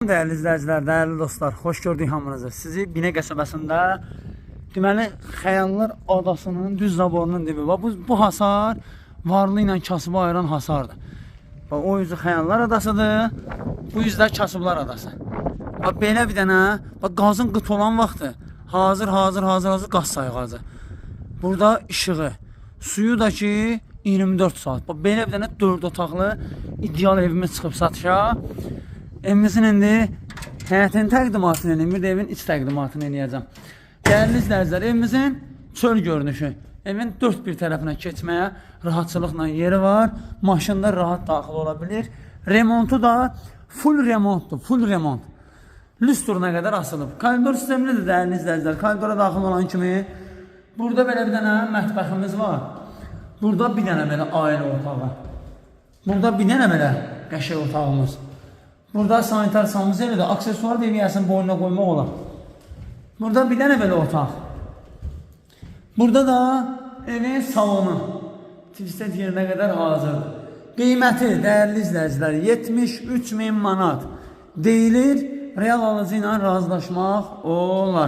dəyərli izləyicilər, dəyərli dostlar, xoş gördük hamınızı. Sizi Binə qəsəbəsində deməli Xəyallar adasının düz zaborunun dibi. Bu hasar Varlı ilə kasıbı ayıran hasardır. O yüzü Xəyallar adasıdır, bu yüzdə kasıblar adası. Belə bir dənə qazın qıt olan vaxtı hazır qaz sayğacı. Burada işığı, suyu da ki 24 saat. Belə bir dənə 4 otaqlı ideal evimiz çıxıb satışa. Evimizin indi həyətin təqdimatını eləyim, bir də evin iç təqdimatını eləyəcəm. Dəyərli izləyicilər, evimizin çöl görünüşü. Evin dörd bir tərəfinə keçməyə rahatçılıqla yeri var. Maşında rahat daxil ola bilir. Remontu da full remontdur, full remont. Lüstruna qədər asılıb. Koridor sistemlidir dəyərli izləyicilər. Koridora daxil olan kimi burada belə bir dənə mətbəximiz var. Burada bir dənə belə ailə otağı. Burada bir dənə belə qəşəng otağımız. Burada sanitar sanuzeli də aksesuar deyilsin boynuna qoymaq olar. Burada bir dənə belə otaq. Burada da evin salonu. Tifstet yerinə qədər hazırdır. Qiyməti dəyərli izləyicilər 73.000 manat deyilir. Real alıcı ilə razılaşmaq olar.